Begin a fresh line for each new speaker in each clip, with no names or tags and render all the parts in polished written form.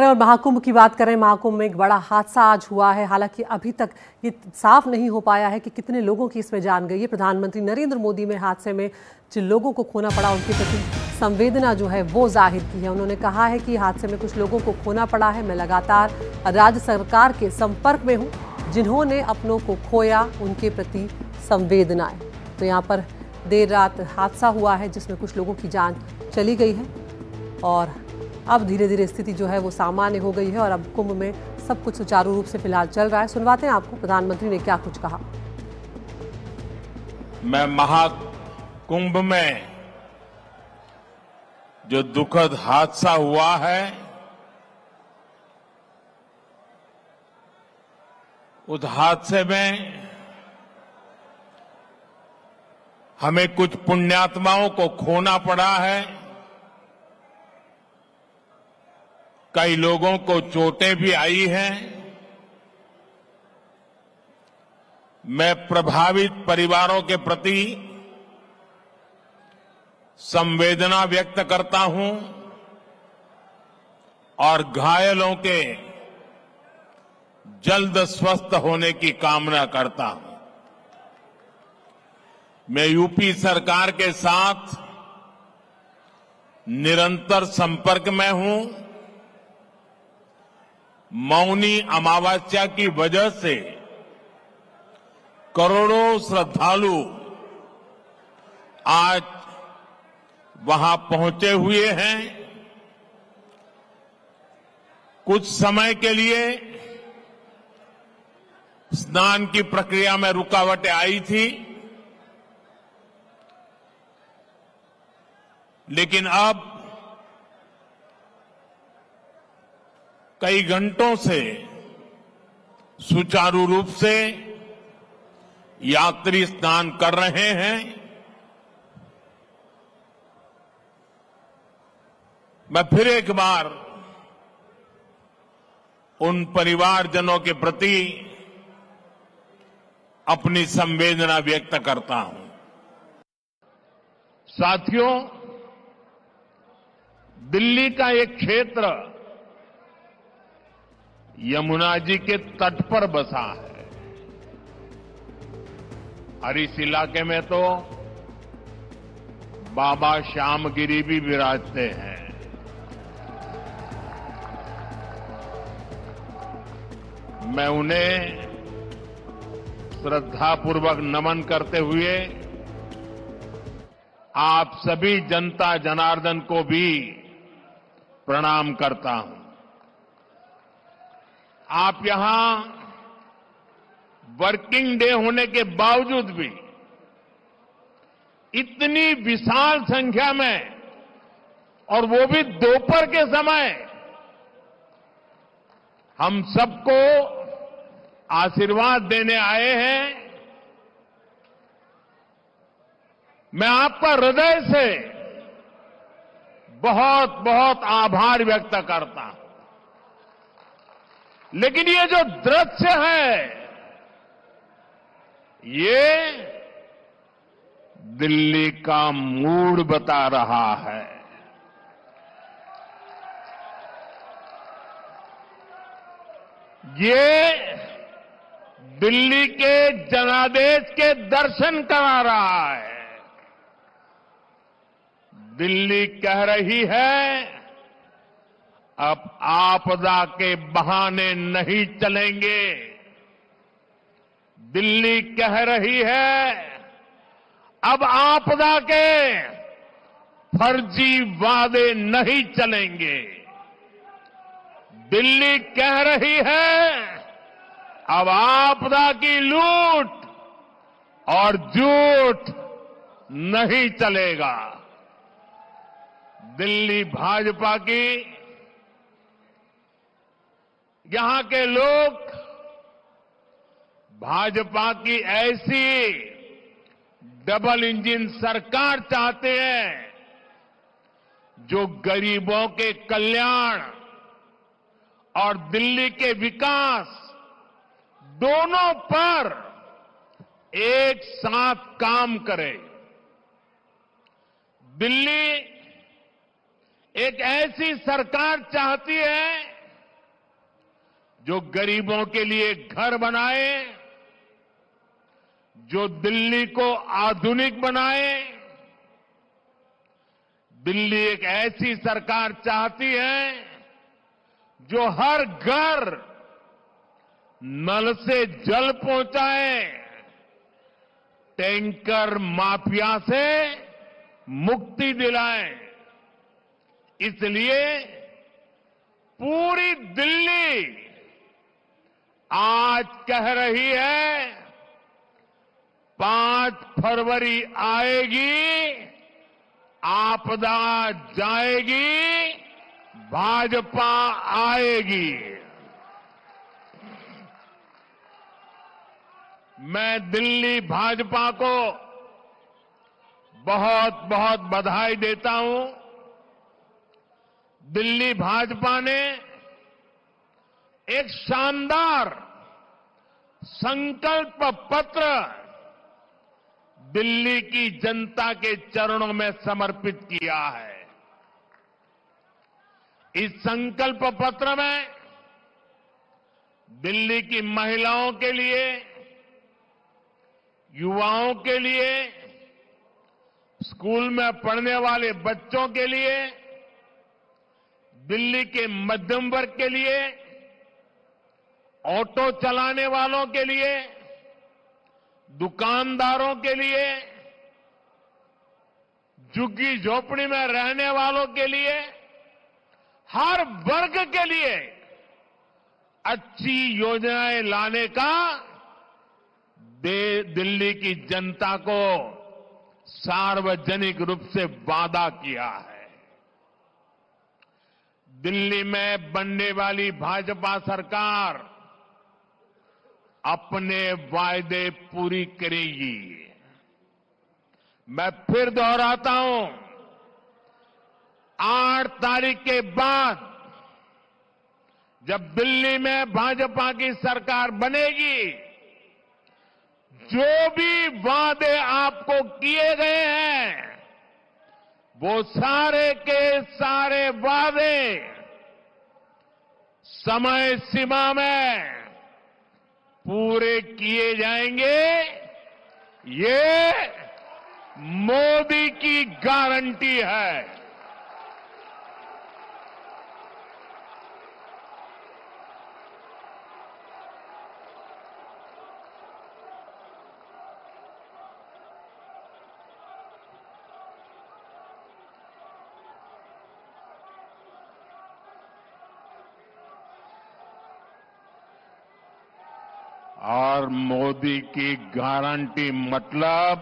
और महाकुंभ की बात करें, महाकुंभ में एक बड़ा हादसा आज हुआ है। हालांकि अभी तक ये साफ नहीं हो पाया है कि कितने लोगों की इसमें जान गई है। प्रधानमंत्री नरेंद्र मोदी ने हादसे में जिन लोगों को खोना पड़ा उनके प्रति संवेदना जो है वो जाहिर की है। उन्होंने कहा है कि हादसे में कुछ लोगों को खोना पड़ा है। मैं लगातार राज्य सरकार के संपर्क में हूँ, जिन्होंने अपनों को खोया उनके प्रति संवेदनाएं। तो यहाँ पर देर रात हादसा हुआ है जिसमें कुछ लोगों की जान चली गई है और अब धीरे धीरे स्थिति जो है वो सामान्य हो गई है और अब कुंभ में सब कुछ सुचारू रूप से फिलहाल चल रहा है। सुनवाते हैं आपको प्रधानमंत्री ने क्या कुछ कहा।
मैं महाकुंभ में जो दुखद हादसा हुआ है, उस हादसे में हमें कुछ पुण्यात्माओं को खोना पड़ा है। कई लोगों को चोटें भी आई हैं। मैं प्रभावित परिवारों के प्रति संवेदना व्यक्त करता हूं और घायलों के जल्द स्वस्थ होने की कामना करता हूं। मैं यूपी सरकार के साथ निरंतर संपर्क में हूं। मौनी अमावस्या की वजह से करोड़ों श्रद्धालु आज वहां पहुंचे हुए हैं। कुछ समय के लिए स्नान की प्रक्रिया में रुकावटें आई थी, लेकिन अब कई घंटों से सुचारू रूप से यात्री स्नान कर रहे हैं। मैं फिर एक बार उन परिवारजनों के प्रति अपनी संवेदना व्यक्त करता हूं। साथियों, दिल्ली का एक क्षेत्र यमुना जी के तट पर बसा है और इस इलाके में तो बाबा श्यामगिरी भी विराजते हैं। मैं उन्हें श्रद्धापूर्वक नमन करते हुए आप सभी जनता जनार्दन को भी प्रणाम करता हूं। आप यहां वर्किंग डे होने के बावजूद भी इतनी विशाल संख्या में, और वो भी दोपहर के समय, हम सबको आशीर्वाद देने आए हैं। मैं आपका हृदय से बहुत बहुत आभार व्यक्त करता हूं। लेकिन ये जो दृश्य है, ये दिल्ली का मूड बता रहा है। ये दिल्ली के जनादेश के दर्शन करा रहा है। दिल्ली कह रही है, अब आपदा के बहाने नहीं चलेंगे। दिल्ली कह रही है, अब आपदा के फर्जी वादे नहीं चलेंगे। दिल्ली कह रही है, अब आपदा की लूट और झूठ नहीं चलेगा। दिल्ली भाजपा की, यहां के लोग भाजपा की ऐसी डबल इंजन सरकार चाहते हैं जो गरीबों के कल्याण और दिल्ली के विकास दोनों पर एक साथ काम करे। दिल्ली एक ऐसी सरकार चाहती है जो गरीबों के लिए घर बनाए, जो दिल्ली को आधुनिक बनाए। दिल्ली एक ऐसी सरकार चाहती है जो हर घर नल से जल पहुंचाए, टैंकर माफिया से मुक्ति दिलाए। इसलिए पूरी दिल्ली आज कह रही है 5 फरवरी आएगी, आपदा जाएगी, भाजपा आएगी। मैं दिल्ली भाजपा को बहुत बहुत बधाई देता हूं। दिल्ली भाजपा ने एक शानदार संकल्प पत्र दिल्ली की जनता के चरणों में समर्पित किया है। इस संकल्प पत्र में दिल्ली की महिलाओं के लिए, युवाओं के लिए, स्कूल में पढ़ने वाले बच्चों के लिए, दिल्ली के मध्यम वर्ग के लिए, ऑटो चलाने वालों के लिए, दुकानदारों के लिए, झुग्गी झोपड़ी में रहने वालों के लिए, हर वर्ग के लिए अच्छी योजनाएं लाने का दिल्ली की जनता को सार्वजनिक रूप से वादा किया है। दिल्ली में बनने वाली भाजपा सरकार अपने वायदे पूरी करेगी। मैं फिर दोहराता हूं, 8 तारीख के बाद जब दिल्ली में भाजपा की सरकार बनेगी, जो भी वादे आपको किए गए हैं, वो सारे के सारे वादे समय सीमा में पूरे किए जाएंगे। ये मोदी की गारंटी है। और मोदी की गारंटी मतलब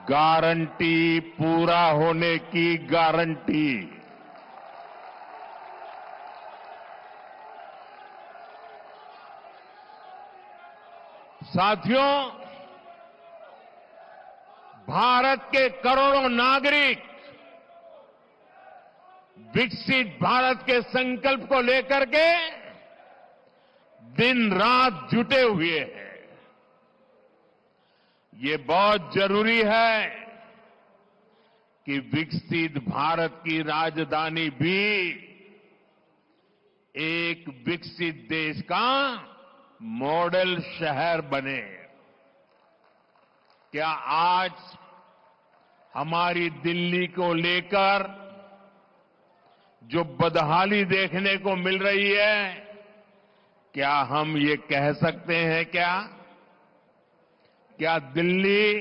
गारंटी पूरा होने की गारंटी। साथियों, भारत के करोड़ों नागरिक विकसित भारत के संकल्प को लेकर के दिन रात जुटे हुए हैं। ये बहुत जरूरी है कि विकसित भारत की राजधानी भी एक विकसित देश का मॉडल शहर बने। क्या आज हमारी दिल्ली को लेकर जो बदहाली देखने को मिल रही है, क्या हम ये कह सकते हैं क्या दिल्ली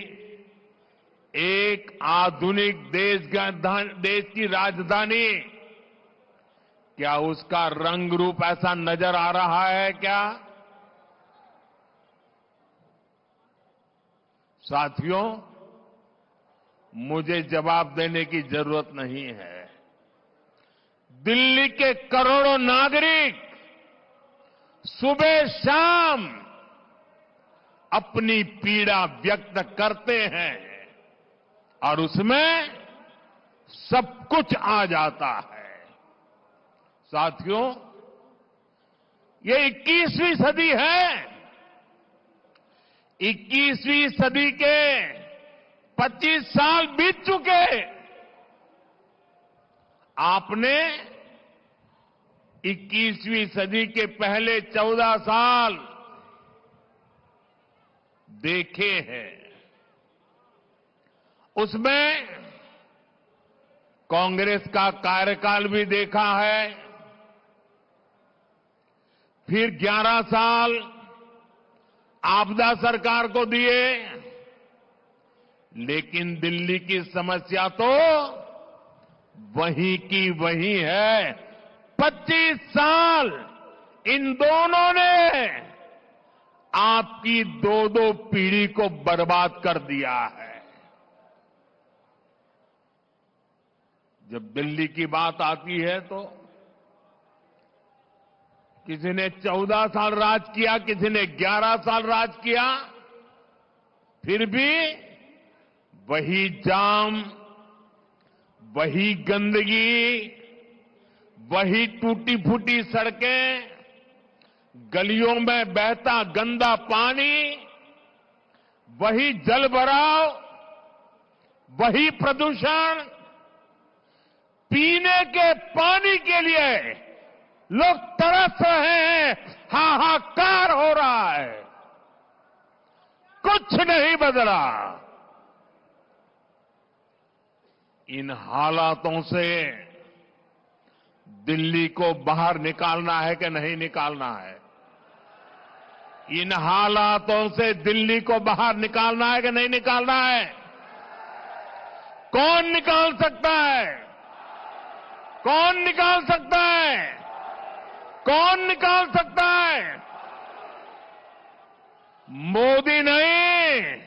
एक आधुनिक देश की राजधानी, क्या उसका रंग रूप ऐसा नजर आ रहा है क्या? साथियों, मुझे जवाब देने की जरूरत नहीं है। दिल्ली के करोड़ों नागरिक सुबह शाम अपनी पीड़ा व्यक्त करते हैं और उसमें सब कुछ आ जाता है। साथियों, ये 21वीं सदी है। 21वीं सदी के 25 साल बीत चुके। आपने 21वीं सदी के पहले 14 साल देखे हैं। उसमें कांग्रेस का कार्यकाल भी देखा है, फिर 11 साल आपदा सरकार को दिए, लेकिन दिल्ली की समस्या तो वहीं की वहीं है। 25 साल इन दोनों ने आपकी दो पीढ़ी को बर्बाद कर दिया है। जब दिल्ली की बात आती है तो किसी ने 14 साल राज किया, किसी ने 11 साल राज किया, फिर भी वही जाम, वही गंदगी, वही टूटी फूटी सड़कें, गलियों में बहता गंदा पानी, वही जल भराव, वही प्रदूषण। पीने के पानी के लिए लोग तरस रहे हैं, हाहाकार हो रहा है, कुछ नहीं बदला। इन हालातों से दिल्ली को बाहर निकालना है कि नहीं निकालना है? इन हालातों से दिल्ली को बाहर निकालना है कि नहीं निकालना है? कौन निकाल सकता है? कौन निकाल सकता है? कौन निकाल सकता है? मोदी नहीं,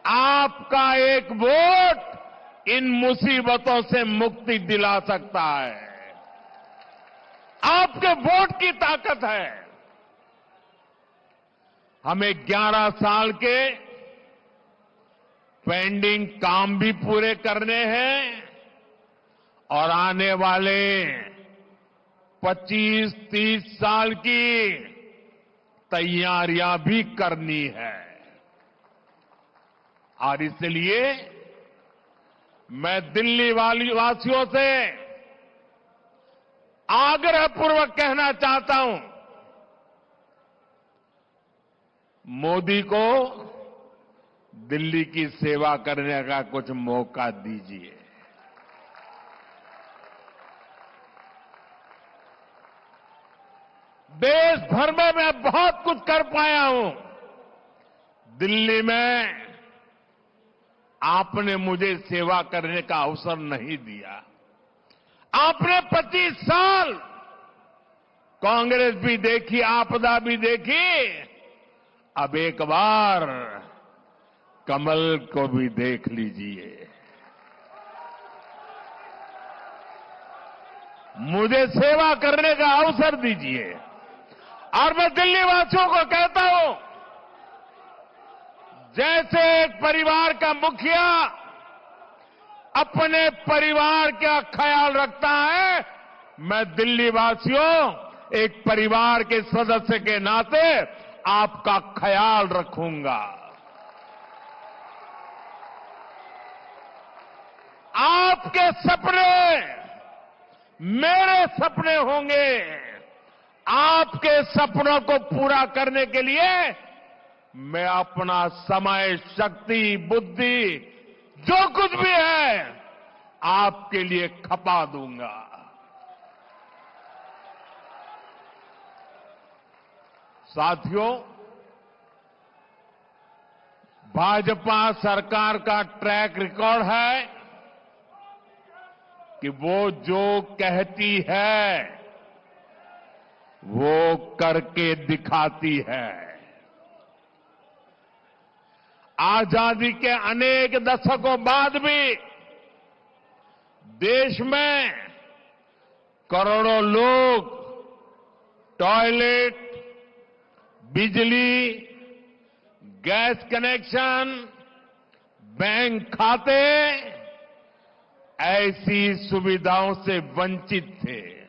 आपका एक वोट इन मुसीबतों से मुक्ति दिला सकता है। आपके वोट की ताकत है। हमें 11 साल के पेंडिंग काम भी पूरे करने हैं और आने वाले 25-30 साल की तैयारियां भी करनी है। और इसलिए मैं दिल्ली वासियों से आग्रहपूर्वक कहना चाहता हूं, मोदी को दिल्ली की सेवा करने का कुछ मौका दीजिए। देश भर में मैं बहुत कुछ कर पाया हूं। दिल्ली में आपने मुझे सेवा करने का अवसर नहीं दिया। आपने 25 साल कांग्रेस भी देखी, आपदा भी देखी, अब एक बार कमल को भी देख लीजिए। मुझे सेवा करने का अवसर दीजिए। और मैं दिल्ली वासियों को कहता हूं, जैसे एक परिवार का मुखिया अपने परिवार का ख्याल रखता है, मैं दिल्ली वासियों एक परिवार के सदस्य के नाते आपका ख्याल रखूंगा। आपके सपने मेरे सपने होंगे। आपके सपनों को पूरा करने के लिए मैं अपना समय, शक्ति, बुद्धि, जो कुछ भी है, आपके लिए खपा दूंगा। साथियों, भाजपा सरकार का ट्रैक रिकॉर्ड है कि वो जो कहती है वो करके दिखाती है। आजादी के अनेक दशकों बाद भी देश में करोड़ों लोग टॉयलेट, बिजली, गैस कनेक्शन, बैंक खाते ऐसी सुविधाओं से वंचित थे।